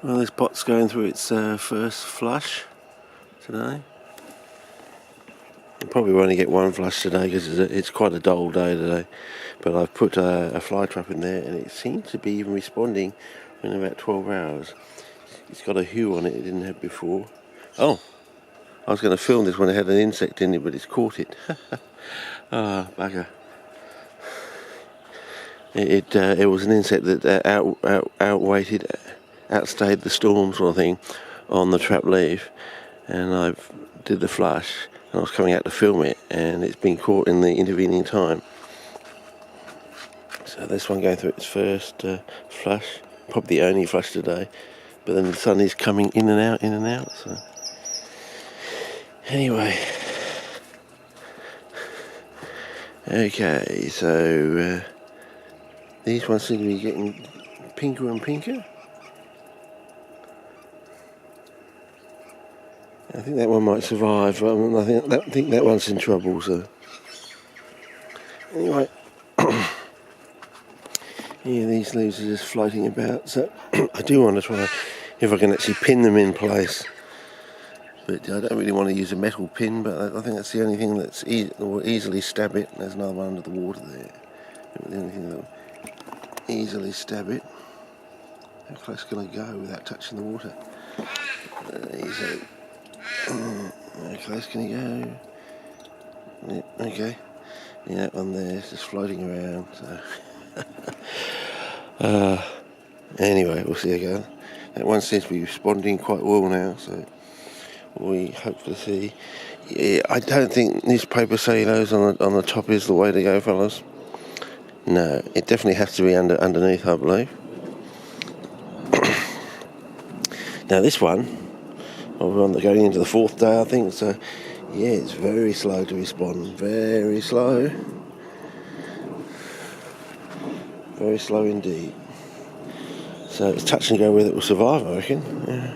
Well, this pot's going through its first flush today. I'll probably only get one flush today because it's quite a dull day today. But I've put a fly trap in there and it seems to be even responding in about 12 hours. It's got a hue on it didn't have before. Oh, I was going to film this when it had an insect in it, but it's caught it. Ah, bugger. It was an insect that outstayed the storm sort of thing on the trap leaf, and I did the flush and I was coming out to film it and it's been caught in the intervening time. So this one going through its first flush, probably the only flush today, but then the sun is coming in and out, so anyway. Okay, so these ones seem to be getting pinker and pinker. I think that one might survive. I think that one's in trouble. So anyway, yeah, these leaves are just floating about. So I do want to try if I can actually pin them in place. But I don't really want to use a metal pin. But I think that's the only thing that's will easily stab it. There's another one under the water there. The only thing that will easily stab it. How close can I go without touching the water? Easily. How close can you go? Yeah, okay. Yeah, that one there is just floating around. So. Anyway, we'll see again. That one seems to be responding quite well now, so we hope to see. Yeah, I don't think newspaper cellulose on the top is the way to go, fellas. No, it definitely has to be underneath, I believe. Now this one. We're going into the fourth day, I think, so yeah, it's very slow to respond, very slow indeed. So it's touch and go whether it will survive, I reckon. Yeah.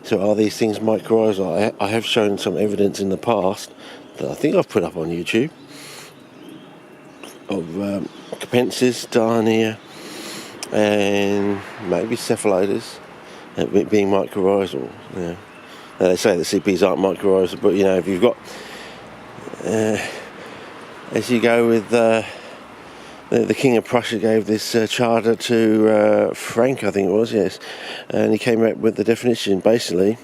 So are these things mycorrhizal? I have shown some evidence in the past that I think I've put up on YouTube of Capensis, Dania, and maybe Cephalotus being mycorrhizal. Yeah. They say the CPs aren't mycorrhizal, but you know, if you've got, as you go with the King of Prussia gave this charter to Frank, I think it was, yes, and he came up with the definition. Basically,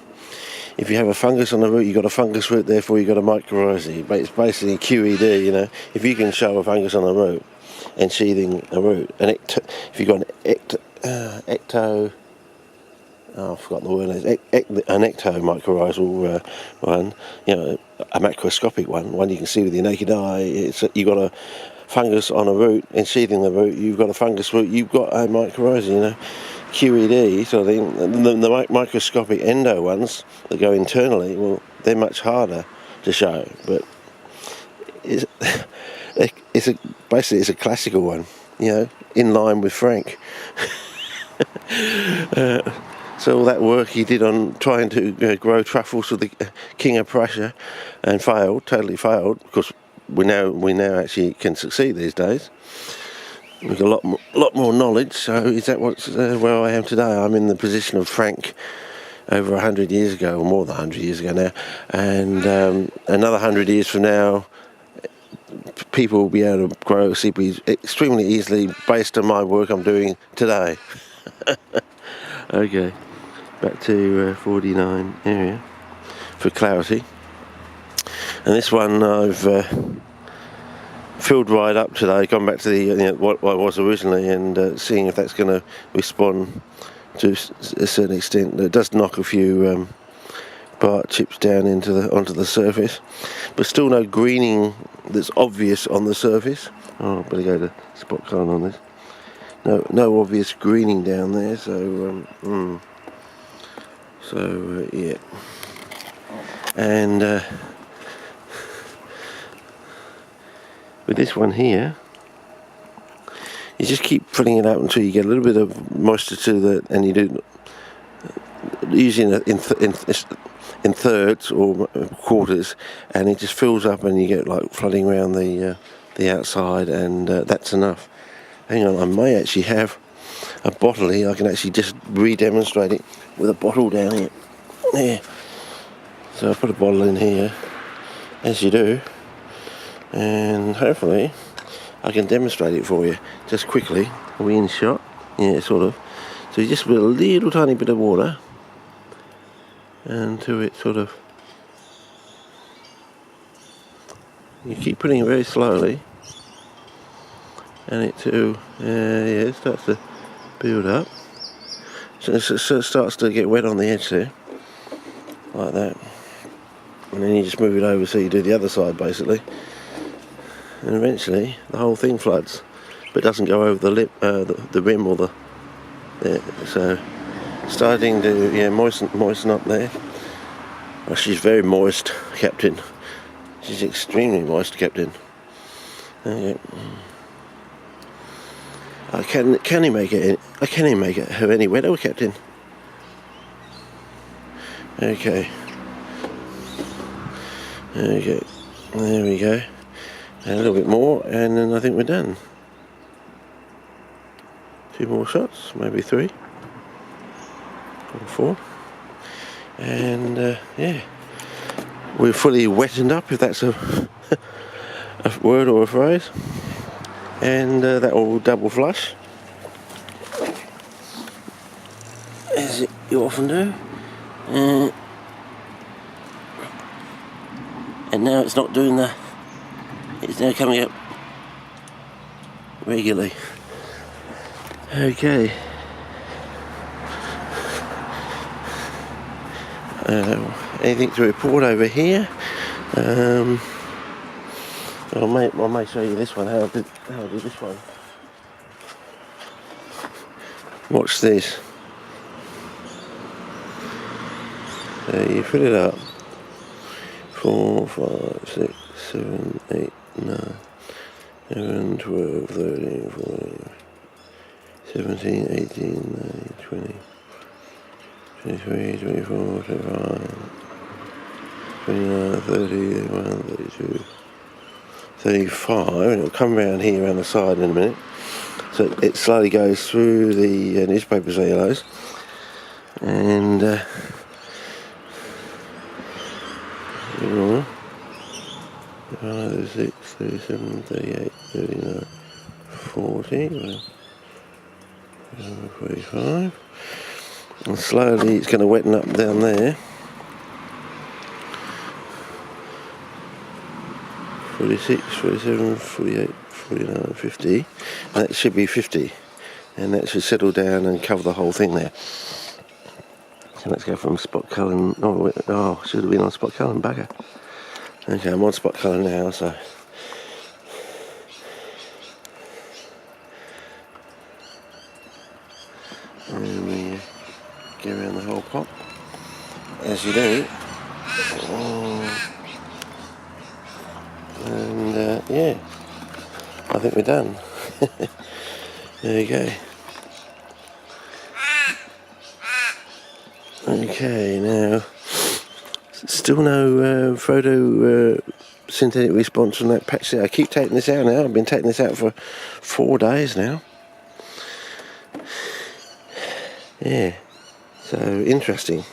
if you have a fungus on the root, you've got a fungus root, therefore you've got a mycorrhizae. But it's basically QED, you know. If you can show a fungus on a root and sheathing a root, if you've got an I've forgotten the word, an ectomycorrhizal one, you know, a macroscopic one you can see with your naked eye. You've got a fungus on a root and sheathing the root, you've got a fungus root, you've got a mycorrhizae, you know, QED sort of thing. The microscopic endo ones that go internally, well, they're much harder to show, but basically it's a classical one, you know, in line with Frank. So all that work he did on trying to grow truffles for the King of Prussia and totally failed, because we now actually can succeed these days. We've got a lot more knowledge. So is that what's where I am today? I'm in the position of Frank over 100 years ago, or more than 100 years ago now, and another 100 years from now, people will be able to grow CPs extremely easily based on my work I'm doing today. Okay. Back to 49 area for clarity, and this one I've filled right up today, gone back to the what I was originally, and seeing if that's going to respond to a certain extent. It does knock a few bark chips down onto the surface, but still no greening that's obvious on the surface. Oh, I better go to spot colour on this. No obvious greening down there, so yeah, and with this one here, you just keep filling it up until you get a little bit of moisture and you do using it in thirds or quarters, and it just fills up, and you get like flooding around the outside, and that's enough. Hang on, I may actually have a bottle here, I can actually just re-demonstrate it with a bottle down here. There. So I put a bottle in here, as you do, and hopefully I can demonstrate it for you just quickly. Are we in shot? Yeah, sort of. So you just put a little tiny bit of water until it sort of, you keep putting it very slowly, and it too, it starts to build up. So it starts to get wet on the edge there, like that. And then you just move it over so you do the other side basically. And eventually the whole thing floods, but doesn't go over the lip, the rim or the there. So starting to moisten up there. Oh, she's very moist, Captain. She's extremely moist, Captain. Okay. Can he make it? Can he make it have any wetter, Captain? Okay. Okay. There we go. And a little bit more, and then I think we're done. 2 more shots, maybe 3 or 4, and yeah, we're fully wetted up, if that's a word or a phrase, and that will double flush, as you often do, and now it's not doing the. It's now coming up regularly. Okay. Anything to report over here? I may show you this one. How I did this one. Watch this. You fill it up. 4, 5, 6, 7, 8, 9, 11, 12, 13, 14, 17, 18, 19, 20, 23, 24, 25, 29, 30, 31, 32, 35, and it'll come around here around the side in a minute. So it slowly goes through the newspaper cellulose, and 36, 37, 38, 39, 40, 45, and slowly it's going to wetten up down there. 46, 47, 48, 49, 50, and that should be 50, and that should settle down and cover the whole thing there. So let's go from spot colour. Oh, should have been on spot colour and bugger. Okay, I'm on spot colour now, so. And we go around the whole pot, as you do. And yeah, I think we're done. There you go. Okay, now, still no photosynthetic response from that patch there. I keep taking this out now. I've been taking this out for 4 days now. Yeah, so interesting.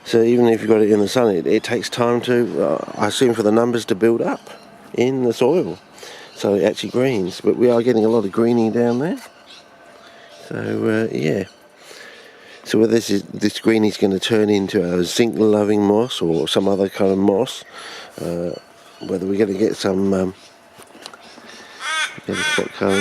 So even if you've got it in the sun, it takes time to, I assume, for the numbers to build up in the soil. So it actually greens, but we are getting a lot of greening down there. So yeah. So whether this green is going to turn into a zinc-loving moss or some other kind of moss, whether we're going to get some spot colour.